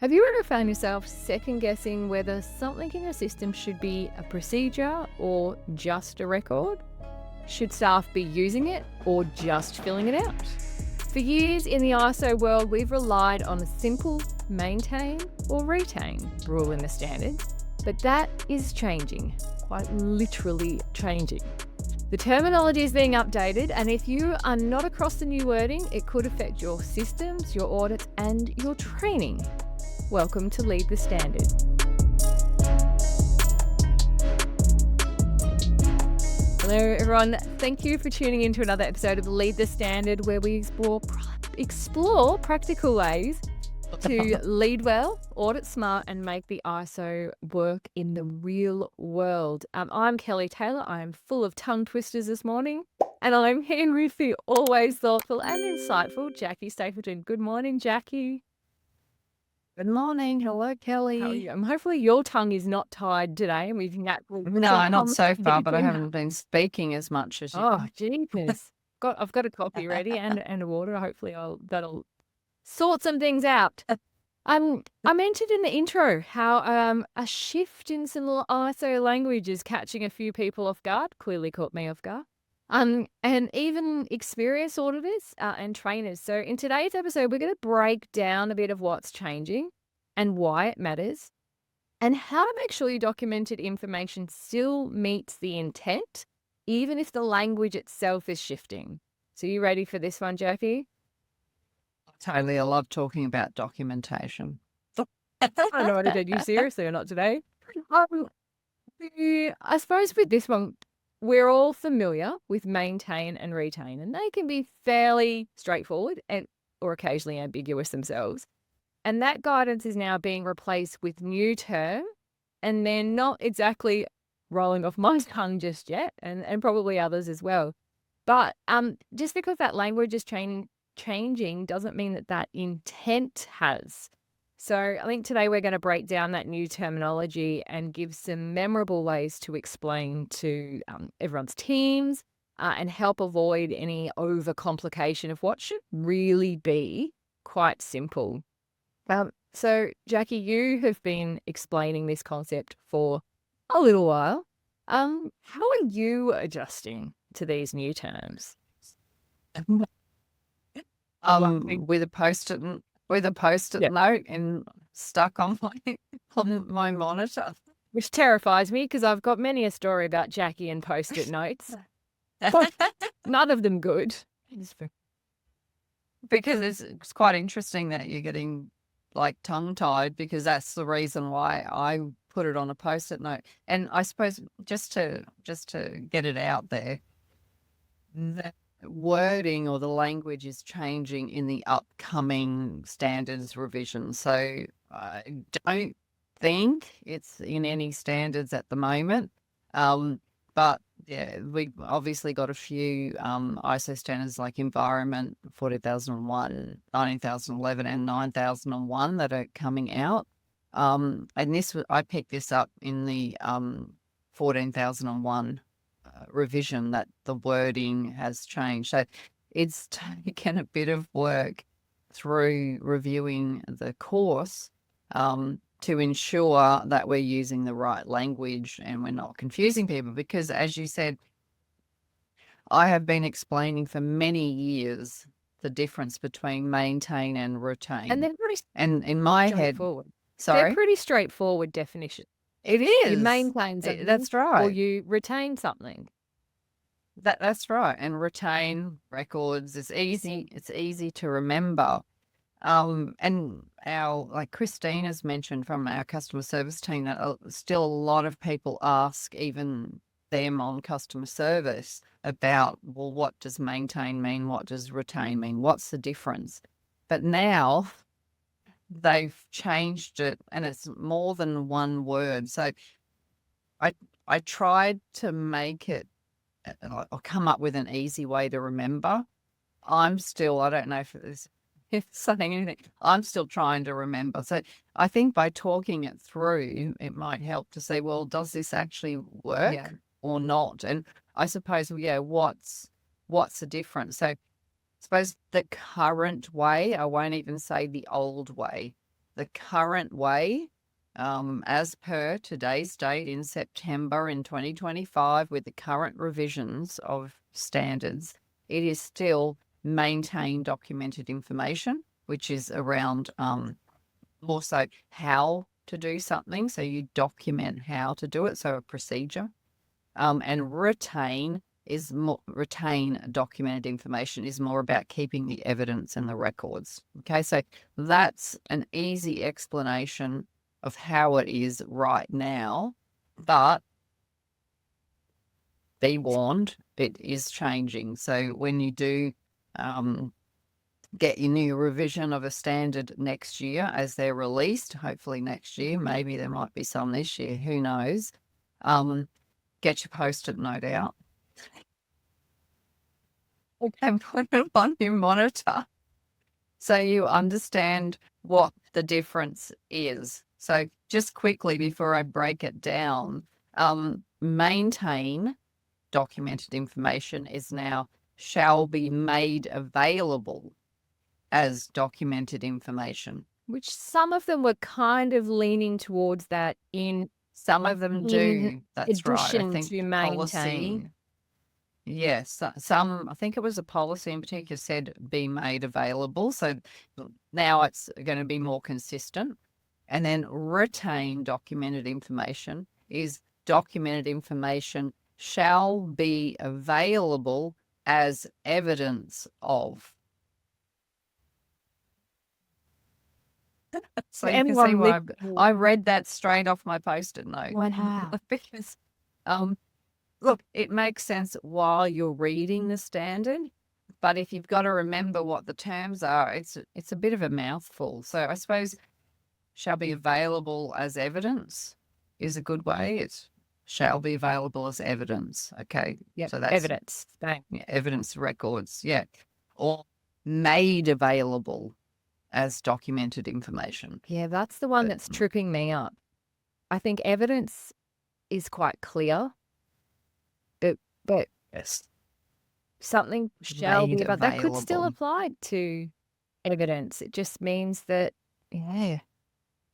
Have you ever found yourself second guessing whether something in your system should be a procedure or just a record? Should staff be using it or just filling it out? For years in the ISO world, we've relied on a simple maintain or retain rule in the standard, but that is changing, quite literally changing. The terminology is being updated, and if you are not across the new wording, it could affect your systems, your audits, and your training. Welcome to Lead the Standard. Hello everyone, thank you for tuning in to another episode of Lead the Standard, where we explore practical ways to lead well, audit smart, and make the ISO work in the real world. I'm Kelly Taylor. I'm full of tongue twisters this morning, and I'm here with the always thoughtful and insightful Jackie Stapleton. Good morning, Jackie. Good morning. Hello, Kelly. How are you? Hopefully your tongue is not tied today, and we can actually. No, not so far, but I haven't been speaking as much as you. Oh, jeepers. I've got a coffee ready and a water. Hopefully that'll sort some things out. I mentioned in the intro how a shift in some ISO language is catching a few people off guard. Clearly caught me off guard. And even experienced auditors and trainers. So in today's episode, we're going to break down a bit of what's changing and why it matters, and how to make sure your documented information still meets the intent, even if the language itself is shifting. So you ready for this one, Jackie? Totally. I love talking about documentation. I don't know what to take you seriously or not today. I suppose with this one, we're all familiar with maintain and retain, and they can be fairly straightforward or occasionally ambiguous themselves. And that guidance is now being replaced with new term, and they're not exactly rolling off my tongue just yet, and probably others as well. But just because that language is changing doesn't mean that intent has. So I think today we're going to break down that new terminology and give some memorable ways to explain to everyone's teams and help avoid any overcomplication of what should really be quite simple. So Jackie, you have been explaining this concept for a little while. How are you adjusting to these new terms? With a post-it note and stuck on my monitor, which terrifies me because I've got many a story about Jackie and post-it notes. None of them good. Because it's quite interesting that you're getting like tongue-tied, because that's the reason why I put it on a post-it note. And I suppose just to get it out there, the wording or the language is changing in the upcoming standards revision. So I don't think it's in any standards at the moment. But yeah, we've obviously got a few ISO standards like Environment 14001, 19011, and 9001 that are coming out. And I picked this up in the 14001 revision, that the wording has changed. So it's taken a bit of work through reviewing the course to ensure that we're using the right language and we're not confusing people, because as you said, I have been explaining for many years the difference between maintain and retain. And they're pretty in my head, they're pretty straightforward definition. It is. You maintain something. That's right. Or you retain something. That's right. And retain records is easy. It's easy to remember. And like Christina's mentioned from our customer service team, that still a lot of people ask even them on customer service about, well, what does maintain mean? What does retain mean? What's the difference? But now they've changed it and it's more than one word. So I tried to make it, I'll come up with an easy way to remember. I don't know if saying anything, I'm still trying to remember. So I think by talking it through, it might help to say, well, does this actually work or not? And I suppose, what's the difference? So I suppose the current way, I won't even say the old way, the current way, as per today's date in September in 2025, with the current revisions of standards, it is still maintain documented information, which is around more so how to do something. So you document how to do it, so a procedure. And retain documented information is more about keeping the evidence and the records. Okay, so that's an easy explanation of how it is right now, but be warned, it is changing. So when you do get your new revision of a standard next year as they're released, hopefully next year, maybe there might be some this year, who knows, get your Post-it note out and put it on your monitor so you understand what the difference is. So just quickly before I break it down, maintain documented information is now shall be made available as documented information. Which some of them were kind of leaning towards that in Some of them do. That's right. I addition think to policy. maintain. Yes, some, I think it was a policy in particular said be made available. So now it's going to be more consistent. And then retain documented information is documented information shall be available as evidence of. So you can see why I read that straight off my Post-it note. Wow. Because look, it makes sense while you're reading the standard, but if you've got to remember what the terms are, it's a bit of a mouthful. So I suppose shall be available as evidence is a good way. It's shall be available as evidence. Okay. Yeah. So that's Evidence. Bang. yeah, evidence records. Yeah. Or made available as documented information. Yeah, that's the one that's tripping me up. I think evidence is quite clear, but Yes. something shall be Made about that could still available. apply to evidence. It just means that, yeah.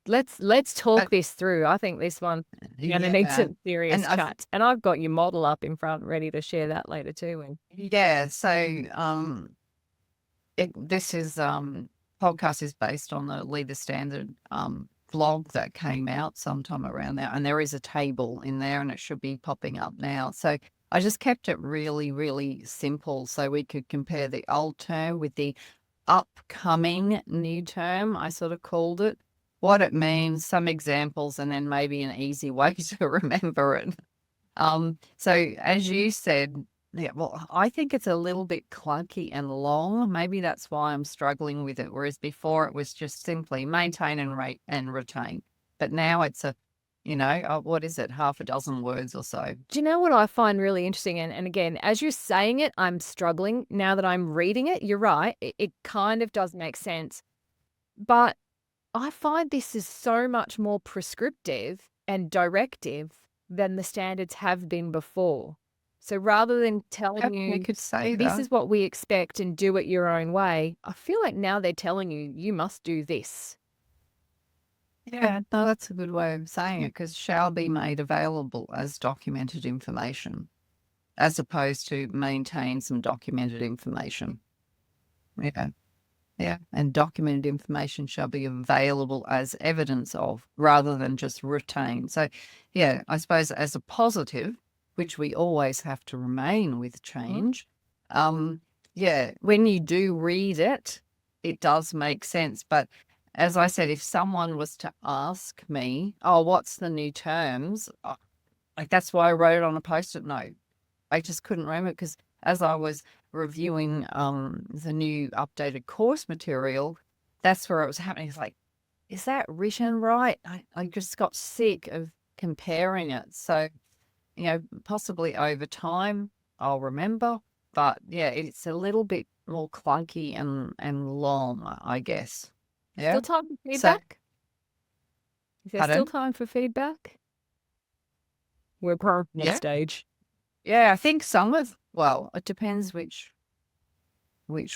Let's talk this through. I think this one you're gonna need some serious And chats. And I've got your model up in front ready to share that later too. And yeah, so this is podcast is based on the Lead the Standard blog that came out sometime around there, and there is a table in there, and it should be popping up now. So I just kept it really, really simple so we could compare the old term with the upcoming new term. I sort of called it, what it means, some examples, and then maybe an easy way to remember it. So as you said, yeah, well, I think it's a little bit clunky and long. Maybe that's why I'm struggling with it. Whereas before it was just simply maintain and retain. But now it's a, what is it? Half a dozen words or so. do you know what I find really interesting? And again, as you're saying it, I'm struggling. Now that I'm reading it, you're right. It kind of does make sense. But I find this is so much more prescriptive and directive than the standards have been before. So rather than telling you could say this that. is what we expect and do it your own way, I feel like now they're telling you, you must do this. Yeah, no, that's a good way of saying it, because shall be made available as documented information, as opposed to maintain some documented information. Yeah. Yeah. And documented information shall be available as evidence of, rather than just retain. So, yeah, I suppose as a positive, which we always have to remain with change, yeah, when you do read it, it does make sense. But as I said, if someone was to ask me, oh, what's the new terms? Like, that's why I wrote it on a Post-it note. I just couldn't remember, because as I was reviewing the new updated course material, that's where it was happening. It's like, is that written right? I just got sick of comparing it. So, possibly over time I'll remember. But yeah, it's a little bit more clunky and long, I guess. Yeah. Still time for feedback? Is there still Pardon? time for feedback? We're per next stage. Yeah, I think well, it depends which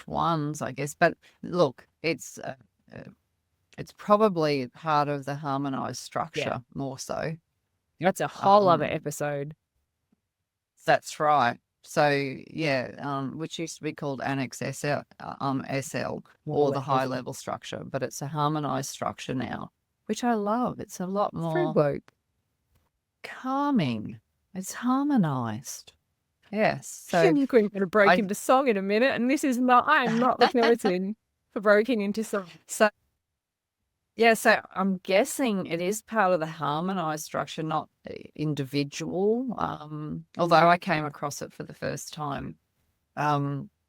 ones, I guess. But look, it's It's probably part of the harmonized Yeah. structure more so. That's a whole other Um, episode. That's right. So which used to be called Annex SL, SL or the high level structure, but it's a harmonized structure now, which I love. It's a lot more calming. It's harmonized. Yes. So You're going to break into song in a minute, and this is not. I am not the person for breaking into song. so I'm guessing it is part of the harmonized structure, not individual. Although I came across it for the first time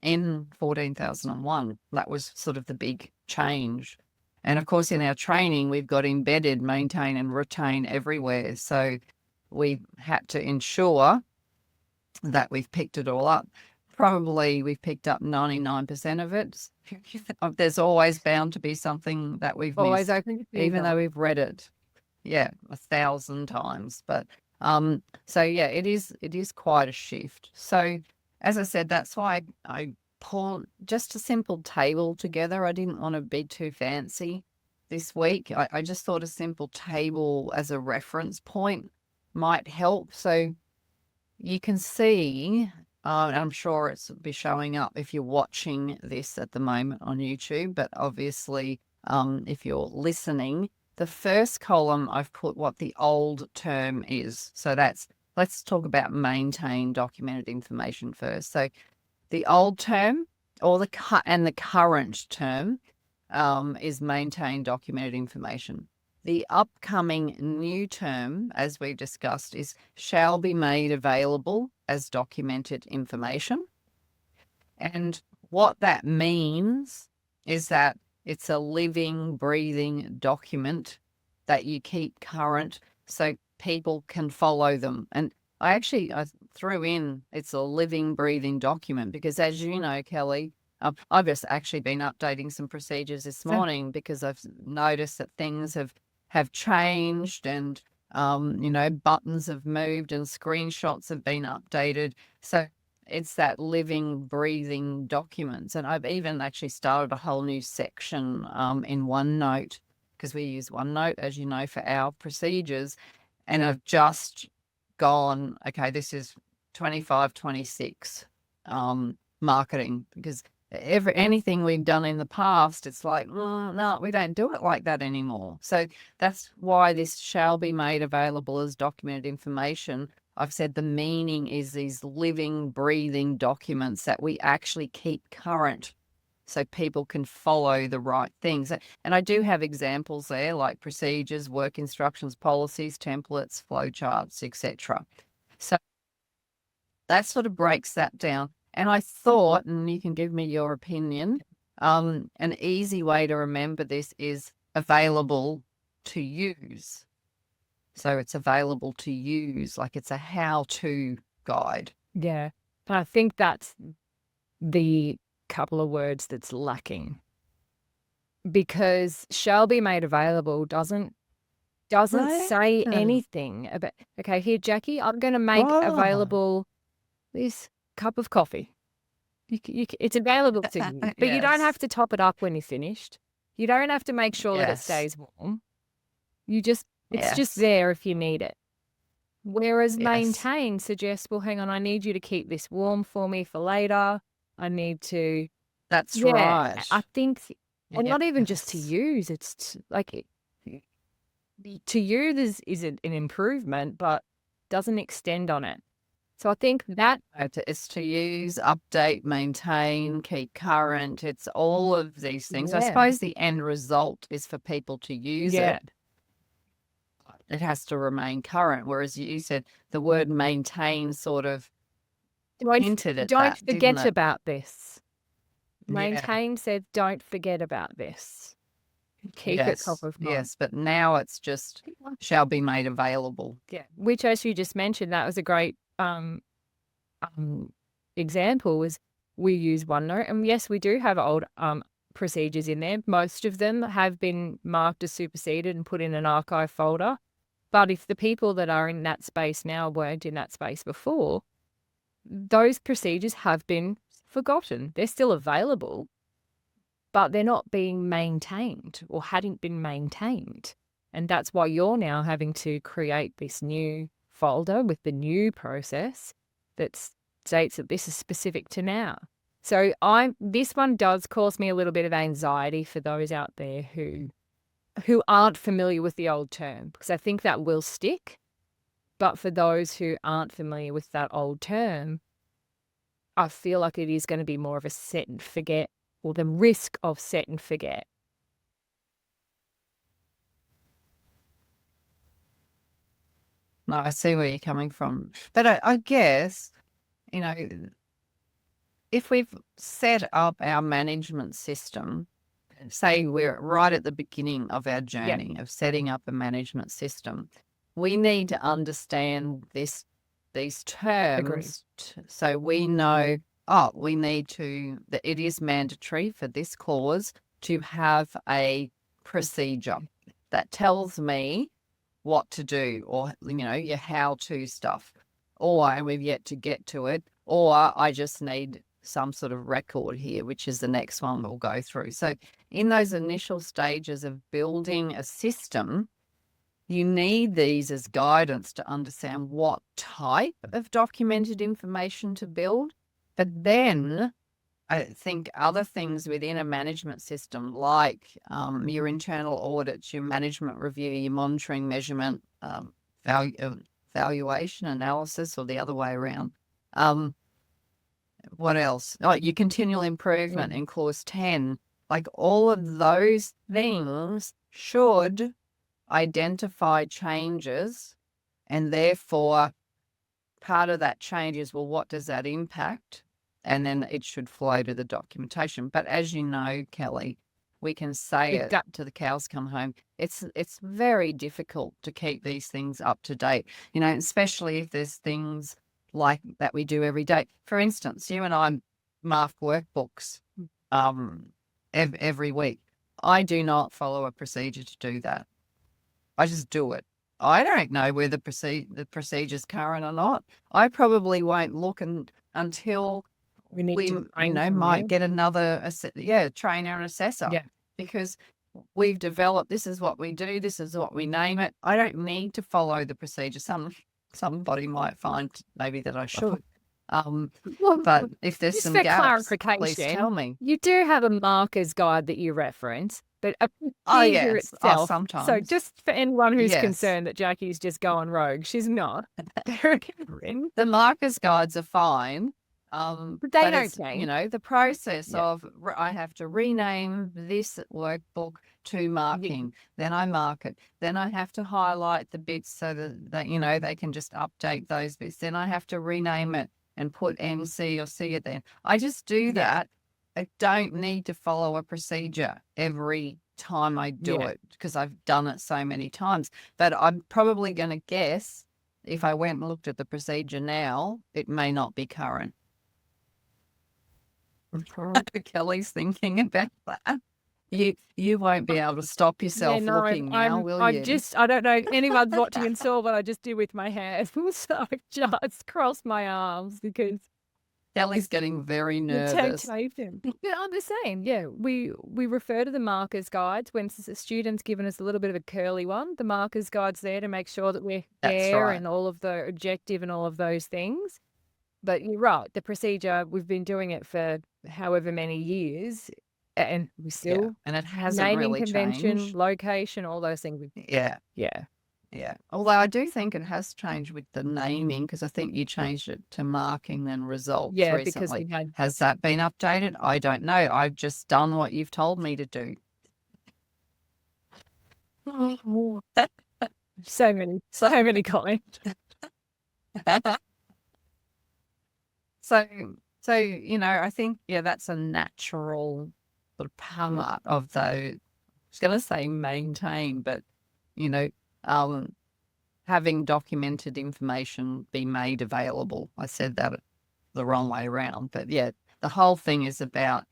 in 14,001. That was sort of the big change. And of course, in our training, we've got embedded, maintain, and retain everywhere. So we had to ensure that we've picked it all up. Probably we've picked up 99% of it. There's always bound to be something that we've missed, even though we've read it, 1,000 times. But so it is quite a shift. So as I said, that's why I pulled just a simple table together. I didn't want to be too fancy this week. I just thought a simple table as a reference point might help. So you can see, and I'm sure it's be showing up if you're watching this at the moment on YouTube, but obviously if you're listening, the first column I've put what the old term is. So let's talk about maintain documented information first. So the old term or the current term is maintain documented information. The upcoming new term, as we discussed, is shall be made available as documented information. And what that means is that it's a living, breathing document that you keep current so people can follow them. And I threw in it's a living, breathing document because, as you know, Kelly, I've just actually been updating some procedures this morning because I've noticed that things have changed and, buttons have moved and screenshots have been updated. So it's that living, breathing documents. And I've even actually started a whole new section in OneNote because we use OneNote, as you know, for our procedures. And I've just gone, okay, this is 25, 26 marketing because anything we've done in the past, it's like, no, we don't do it like that anymore. So that's why this shall be made available as documented information. I've said the meaning is these living, breathing documents that we actually keep current so people can follow the right things. And I do have examples there like procedures, work instructions, policies, templates, flowcharts, etc. So that sort of breaks that down. And I thought, and you can give me your opinion, an easy way to remember this is available to use. So it's available to use, like it's a how-to guide. Yeah. But I think that's the couple of words that's lacking because shall be made available doesn't say anything about, okay, here, Jackie, I'm going to make available this cup of coffee. It's available to you, but you don't have to top it up when you're finished. You don't have to make sure that it stays warm. It's just there if you need it. Whereas maintain suggests, well, hang on, I need you to keep this warm for me for later. I need to. That's right. I think, and not even just to use, it's like to use is an improvement, but doesn't extend on it. So I think that it's to use, update, maintain, keep current. It's all of these things. I suppose the end result is for people to use it. It has to remain current. Whereas you said the word maintain sort of hinted at that. Don't forget about this. Maintain said, don't forget about this. Keep it top of mind. Yes, but now it's just shall be made available. Yeah, which, as you just mentioned, that was a great example. Was we use OneNote, and yes, we do have old procedures in there. Most of them have been marked as superseded and put in an archive folder. But if the people that are in that space now weren't in that space before, those procedures have been forgotten. They're still available, but they're not being maintained or hadn't been maintained. And that's why you're now having to create this new folder with the new process that states that this is specific to now. So this one does cause me a little bit of anxiety for those out there who aren't familiar with the old term, because I think that will stick. But for those who aren't familiar with that old term, I feel like it is going to be more of a set and forget, or the risk of set and forget. No, I see where you're coming from. But I guess, you know, if we've set up our management system, say we're right at the beginning of our journey of setting up a management system, we need to understand these terms so we know, we need to, that it is mandatory for this clause to have a procedure that tells me what to do, or, your how-to stuff, or we've yet to get to it, or I just need some sort of record here, which is the next one we'll go through. So in those initial stages of building a system, you need these as guidance to understand what type of documented information to build. But then I think other things within a management system, like your internal audits, your management review, your monitoring, measurement, valuation, analysis, or the other way around. What else? Like your continual improvement in clause 10, like all of those things should identify changes, and therefore part of that change is, well, what does that impact? And then it should flow to the documentation. But as you know, Kelly, we can say it till the cows come home. It's very difficult to keep these things up to date, especially if there's things like that we do every day. For instance, you and I mark workbooks every week. I do not follow a procedure to do that. I just do it. I don't know whether the procedure's current or not. I probably won't look until we might get another trainer and assessor. Yeah. Because we've developed, this is what we do, this is what we name it. I don't need to follow the procedure. Somebody might find maybe that I should. But if there's some gaps, please tell me. You do have a marker's guide that you reference, but a procedure itself. Sometimes. So just for anyone who's concerned that Jackie's just going rogue, she's not. The marker's guides are fine. But they don't change. The process of I have to rename this workbook to marking. Then I mark it. Then I have to highlight the bits so that they can just update those bits. Then I have to rename it and put NC or C at the end. I just do that. I don't need to follow a procedure every time I do it, because I've done it so many times. But I'm probably going to guess, if I went and looked at the procedure now, it may not be current. Kelly's thinking about that. You won't be able to stop yourself looking now, will you? I don't know if anyone's watching and saw what I just did with my hands. So I just crossed my arms because Kelly's getting very nervous. I'm just saying, we refer to the markers guides when the student's given us a little bit of a curly one. The markers guide's there to make sure that we're there and all of the objective and all of those things. But you're right, the procedure, we've been doing it for however many years, and we still and it hasn't really convention, changed. Location, all those things. Yeah. Although I do think it has changed with the naming, because I think you changed it to marking then results recently. Because has that been updated? I don't know. I've just done what you've told me to do. So many comments. So, I think, that's a natural sort of part of those. I was going to say maintain, but, having documented information be made available. I said that the wrong way around, but the whole thing is about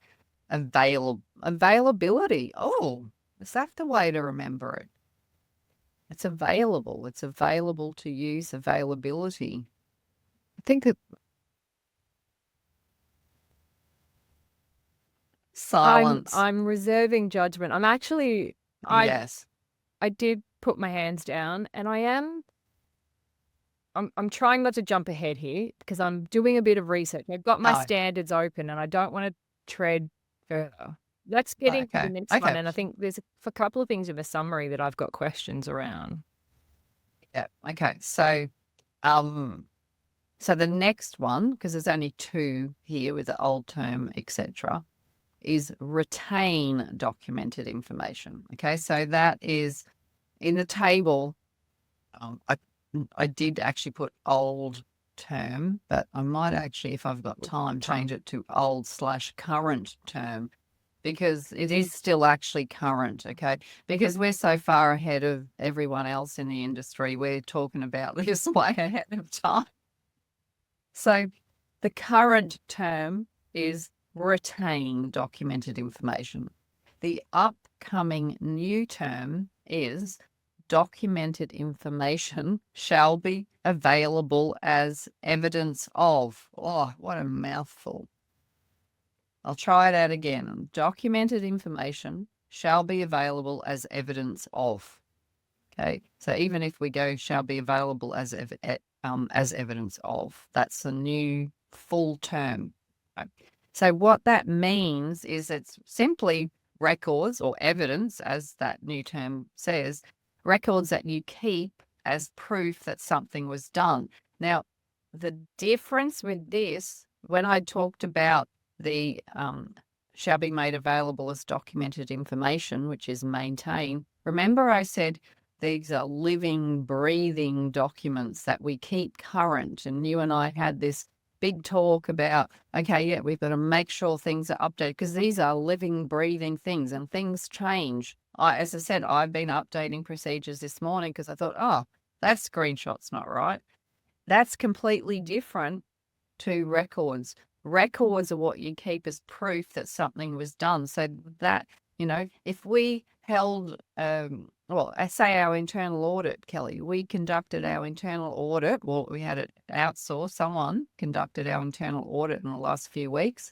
availability. Oh, is that the way to remember it? It's available. It's available to use, availability. I think that Silence. I'm reserving judgment. Yes. I did put my hands down, and I'm trying not to jump ahead here because I'm doing a bit of research. I've got my No. standards open, and I don't want to tread further. Let's get into the Okay. next one, Okay. and I think there's a couple of things in the summary that I've got questions around. Yeah. Okay. So the next one, because there's only two here with the old term, etc., is retain documented information. Okay. So that is in the table. I did actually put old term, but I might actually, if I've got time, change it to old/current term, because it is still actually current, okay? Because we're so far ahead of everyone else in the industry, we're talking about this way ahead of time. So the current term is retain documented information. The upcoming new term is documented information shall be available as evidence of. Oh, what a mouthful. I'll try it out again. Documented information shall be available as evidence of. Okay, so even if we go shall be available as evidence of, that's a new full term. Okay. So what that means is it's simply records or evidence, as that new term says, records that you keep as proof that something was done. Now, the difference with this, when I talked about the shall be made available as documented information, which is maintain, remember I said these are living, breathing documents that we keep current. And you and I had this big talk about, okay, yeah, we've got to make sure things are updated because these are living, breathing things and things change. As I said, I've been updating procedures this morning because I thought, oh, that screenshot's not right. That's completely different to records. Records are what you keep as proof that something was done. So that, if we held, I say our internal audit, Kelly, we conducted our internal audit. Well, we had it outsourced. Someone conducted our internal audit in the last few weeks.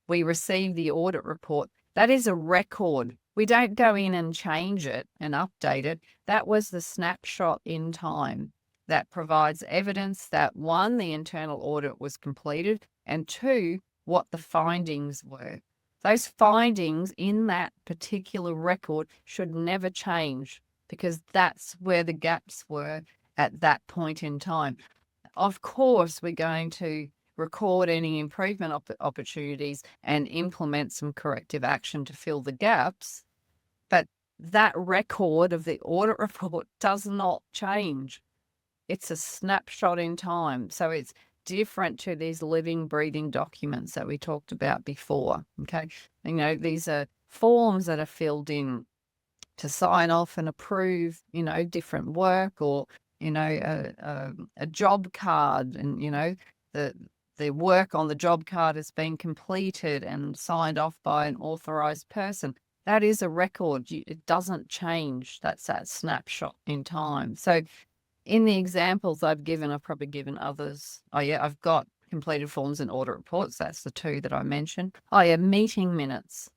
We received the audit report. That is a record. We don't go in and change it and update it. That was the snapshot in time that provides evidence that, one, the internal audit was completed, and two, what the findings were. Those findings in that particular record should never change because that's where the gaps were at that point in time. Of course, we're going to record any improvement opportunities and implement some corrective action to fill the gaps, but that record of the audit report does not change. It's a snapshot in time. So it's different to these living, breathing documents that we talked about before. Okay. These are forms that are filled in to sign off and approve, different work or, a job card and, the work on the job card has been completed and signed off by an authorized person. That is a record. It doesn't change. That's that snapshot in time. So in the examples I've given, I've probably given others. Oh, yeah, I've got completed forms and audit reports. That's the two that I mentioned. Oh, yeah, meeting minutes.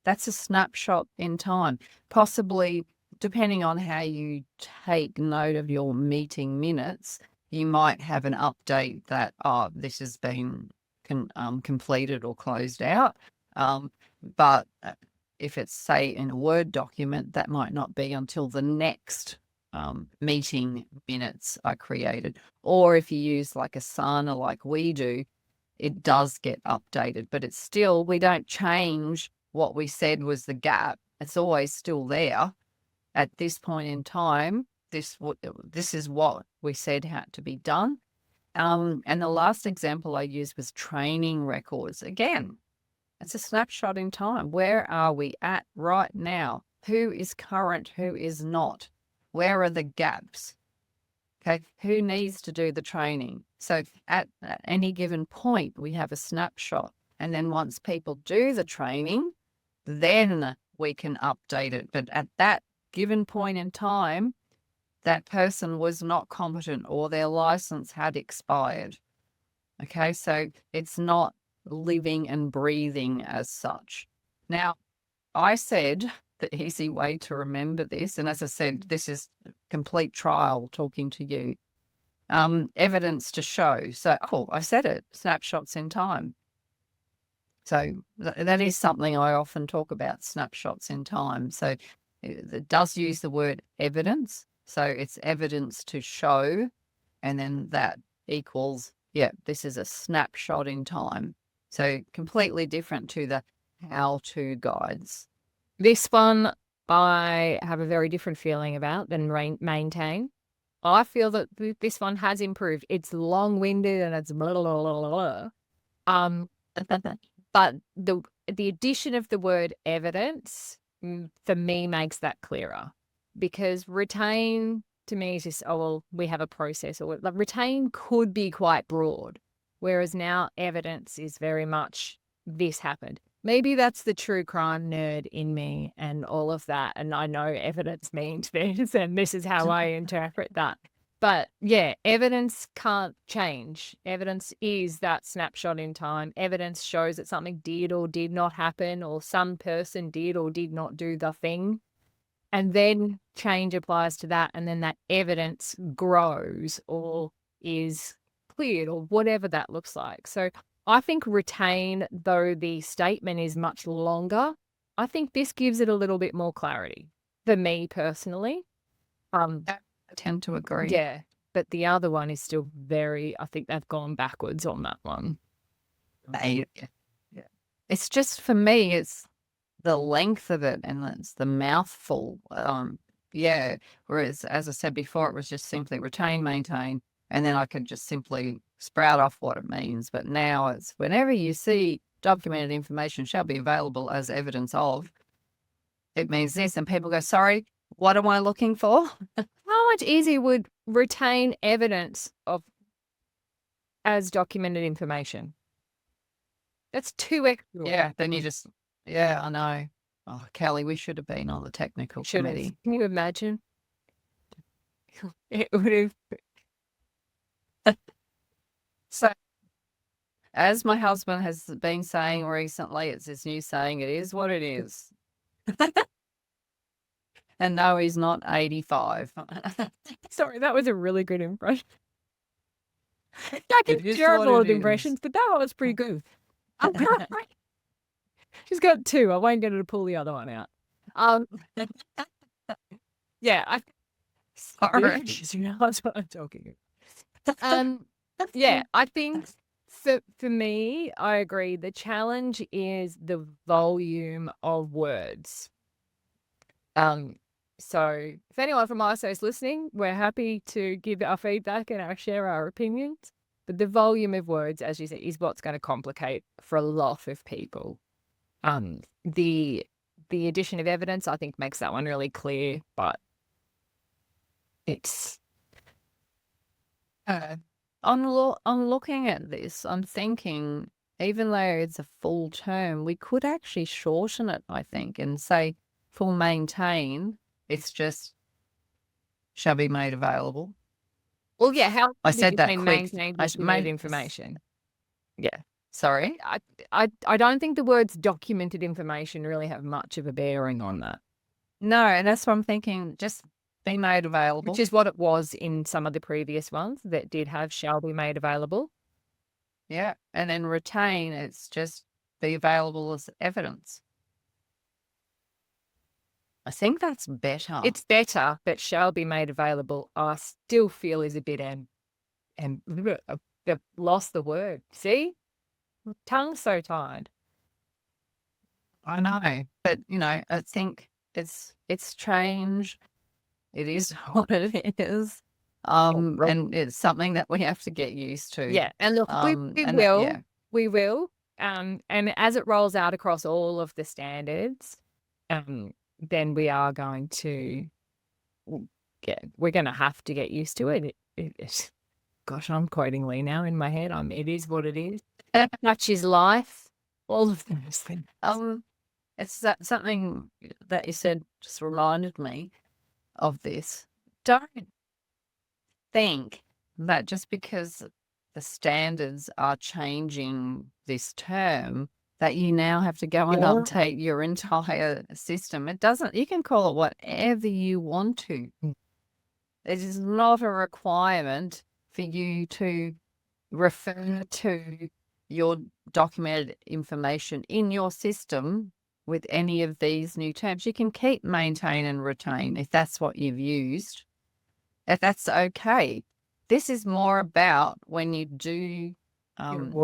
That's a snapshot in time. Possibly, depending on how you take note of your meeting minutes, you might have an update that, this has been completed or closed out. But if it's, say, in a Word document, that might not be until the next meeting minutes are created. Or if you use like Asana like we do, it does get updated, but it's still, we don't change what we said was the gap. It's always still there. At this point in time, this is what we said had to be done. And the last example I used was training records. Again, it's a snapshot in time. Where are we at right now? Who is current? Who is not? Where are the gaps? Okay, who needs to do the training? So at any given point, we have a snapshot. And then once people do the training, then we can update it. But at that given point in time, that person was not competent or their license had expired. Okay, so it's not living and breathing as such. Now, I said the easy way to remember this, and as I said, this is complete trial talking to you. Evidence to show. So, I said it, snapshots in time. So that is something I often talk about, snapshots in time. So it does use the word evidence. So it's evidence to show, and then that equals, this is a snapshot in time. So completely different to the how-to guides. This one I have a very different feeling about than maintain. I feel that this one has improved. It's long-winded and it's blah, blah, blah, blah. But the addition of the word evidence, for me, makes that clearer. Because retain, to me, is just, we have a process. Or like, retain could be quite broad, whereas now evidence is very much this happened. Maybe that's the true crime nerd in me and all of that. And I know evidence means this, and this is how I interpret that. But yeah, evidence can't change. Evidence is that snapshot in time. Evidence shows that something did or did not happen, or some person did or did not do the thing. And then change applies to that. And then that evidence grows or is cleared or whatever that looks like. So I think retain, though the statement is much longer, I think this gives it a little bit more clarity for me personally. I tend to agree. Yeah, but the other one is still I think they've gone backwards on that one. Yeah. It's just, for me, it's the length of it and it's the mouthful. Whereas, as I said before, it was just simply retain, maintain, and then I could just simply sprout off what it means. But now it's whenever you see documented information shall be available as evidence of, it means this. And people go, sorry, what am I looking for? How much easier would retain evidence of as documented information? That's too extra. Yeah, then you just, I know. Oh, Kelly, we should have been on the technical committee. Can you imagine? It would have. So, as my husband has been saying recently, it's his new saying, it is what it is. And no, he's not 85. Sorry, that was a really good impression. I It can is terrible what at it impressions, is. but that was pretty good. She's got two. I won't get her to pull the other one out. Yeah, Sorry. That's what I'm talking about. Yeah, I think for me, I agree. The challenge is the volume of words. So if anyone from ISO is listening, we're happy to give our feedback and share our opinions. But the volume of words, as you said, is what's going to complicate for a lot of people. The addition of evidence, I think, makes that one really clear, but it's on looking at this, I'm thinking, even though it's a full term, we could actually shorten it, I think, and say for maintain, it's just shall be made available. Well, yeah, how I said that quick. maintain documented information. Yeah. Sorry? I don't think the words documented information really have much of a bearing on that. No, and that's what I'm thinking, just be made available. Which is what it was in some of the previous ones that did have shall be made available. Yeah, and then retain, it's just be available as evidence. I think that's better. It's better, but shall be made available, I still feel is a bit they've lost the word. See? Tongue's so tired. I know, but I think it's change. It is what it is. And it's something that we have to get used to. Yeah, and look, we will. And as it rolls out across all of the standards, then we are going to we're going to have to get used to it. Gosh, I'm quoting Lee now in my head. It is what it is. Much is life. All of those things. It's something that you said just reminded me of this. Don't think that just because the standards are changing this term, that you now have to go and update your entire system. It doesn't, you can call it whatever you want to. It is not a requirement for you to refer to your documented information in your system with any of these new terms. You can keep maintain and retain if that's what you've used. If that's okay. This is more about when you do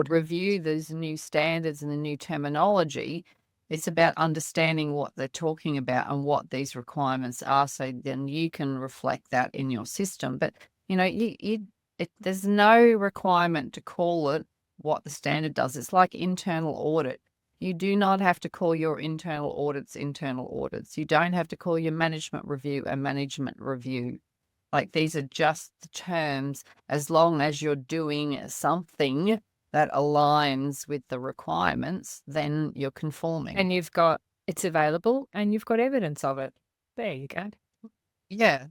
review these new standards and the new terminology, it's about understanding what they're talking about and what these requirements are, so then you can reflect that in your system. But, you know, there's no requirement to call it what the standard does. It's like internal audit. You do not have to call your internal audits internal audits. You don't have to call your management review a management review. Like, these are just the terms, as long as you're doing something that aligns with the requirements, then you're conforming. And it's available and you've got evidence of it. There you go. Yeah,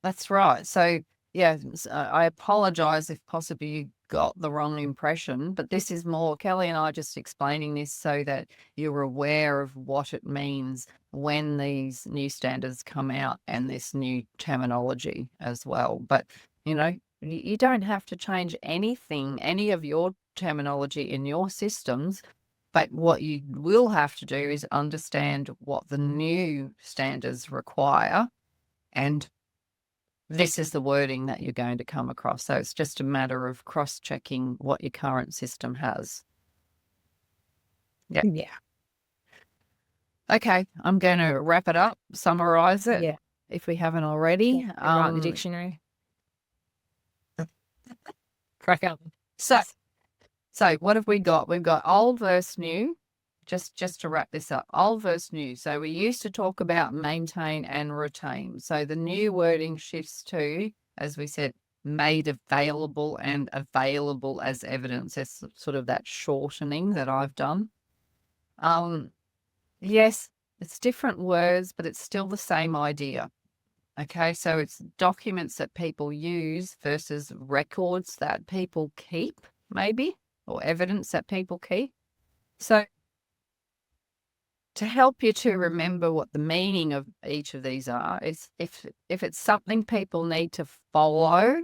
that's right. So, yeah, I apologize if possibly you got the wrong impression, but this is more Kelly and I just explaining this so that you're aware of what it means when these new standards come out and this new terminology as well. But, you know, you don't have to change anything, any of your terminology in your systems, but what you will have to do is understand what the new standards require, and this is the wording that you're going to come across. So it's just a matter of cross-checking what your current system has. Yeah. Okay, I'm going to wrap it up, summarize it, if we haven't already. Write the dictionary. Crack up. So what have we got? We've got old versus new. Just to wrap this up, old versus new. So we used to talk about maintain and retain. So the new wording shifts to, as we said, made available and available as evidence. That's sort of that shortening that I've done. Yes, it's different words, but it's still the same idea. Okay, so it's documents that people use versus records that people keep, maybe, or evidence that people keep. So to help you to remember what the meaning of each of these are, is if it's something people need to follow,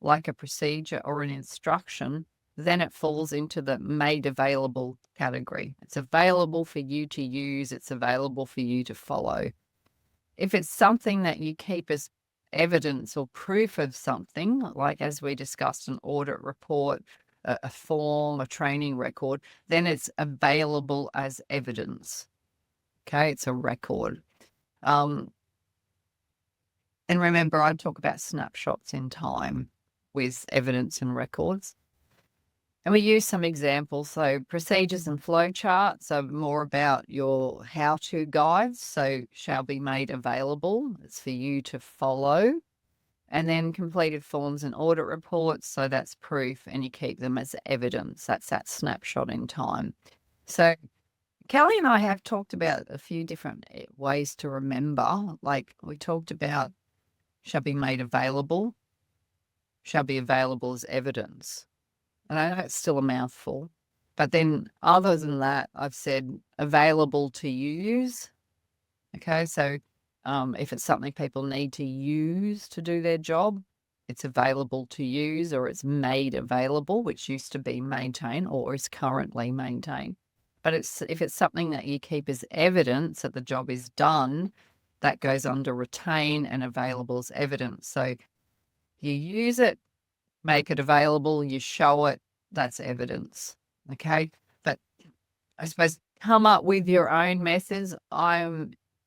like a procedure or an instruction, then it falls into the made available category. It's available for you to use. It's available for you to follow. If it's something that you keep as evidence or proof of something, like as we discussed, an audit report, a form, a training record, then it's available as evidence. Okay, it's a record. And remember, I talk about snapshots in time with evidence and records. And we use some examples. So procedures and flow charts are more about your how-to guides. So shall be made available. It's for you to follow. And then completed forms and audit reports. So that's proof, and you keep them as evidence. That's that snapshot in time. So Kelly and I have talked about a few different ways to remember. Like we talked about shall be made available, shall be available as evidence. And I know it's still a mouthful, but then other than that, I've said available to use. Okay, so if it's something people need to use to do their job, it's available to use, or it's made available, which used to be maintain or is currently maintain. But if it's something that you keep as evidence that the job is done, that goes under retain, and available as evidence. So you use it, make it available, you show it, that's evidence. Okay. But I suppose come up with your own methods.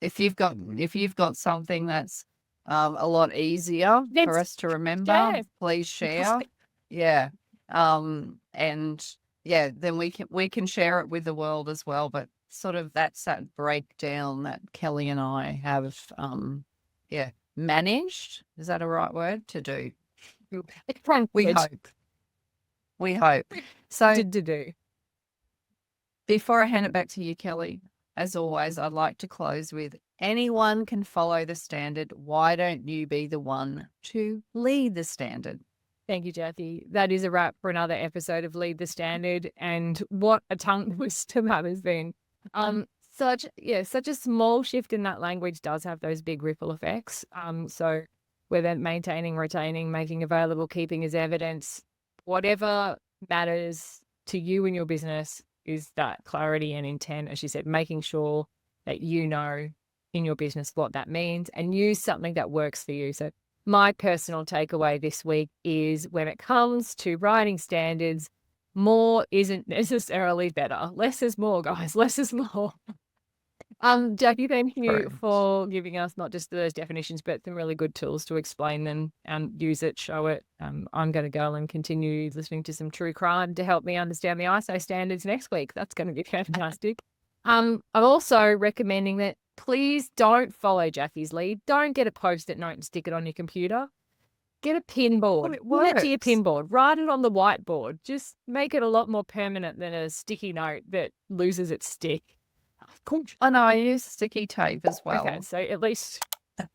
If you've got something that's a lot easier for us to remember, please share. Yeah. And yeah, then we can share it with the world as well. But sort of that's that breakdown that Kelly and I have managed. Is that a right word to do? We hope. We hope. So before I hand it back to you, Kelly, as always, I'd like to close with anyone can follow the standard. Why don't you be the one to lead the standard? Thank you, Jackie. That is a wrap for another episode of Lead the Standard. And what a tongue twister that has been. Such a small shift in that language does have those big ripple effects. So whether maintaining, retaining, making available, keeping as evidence, whatever matters to you and your business is that clarity and intent, as you said, making sure that you know in your business what that means and use something that works for you. So my personal takeaway this week is when it comes to writing standards, more isn't necessarily better. Less is more, guys. Less is more. Jackie, thank you for giving us not just those definitions, but some really good tools to explain them and use it, show it. I'm going to go and continue listening to some true crime to help me understand the ISO standards next week. That's going to be fantastic. I'm also recommending that please don't follow Jackie's lead. Don't get a Post-it note and stick it on your computer. Get a pin board. Put it to your pin board. Write it on the whiteboard. Just make it a lot more permanent than a sticky note that loses its stick. I know, I use sticky tape as well. Okay, so at least have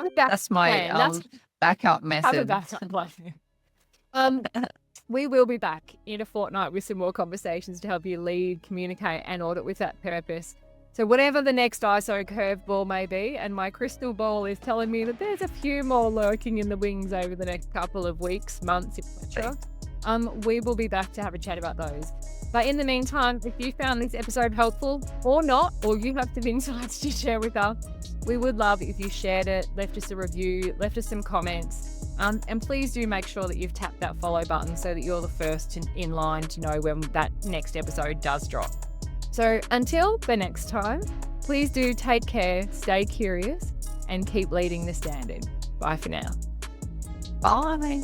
a backup That's my backup method. Have a backup plan. We will be back in a fortnight with some more conversations to help you lead, communicate, and audit with that purpose. So whatever the next ISO curveball may be, and my crystal ball is telling me that there's a few more lurking in the wings over the next couple of weeks, months, etc. We will be back to have a chat about those. But in the meantime, if you found this episode helpful or not, or you have some insights to share with us, we would love if you shared it, left us a review, left us some comments. And please do make sure that you've tapped that follow button so that you're the first in line to know when that next episode does drop. So until the next time, please do take care, stay curious, and keep leading the standard. Bye for now. Bye.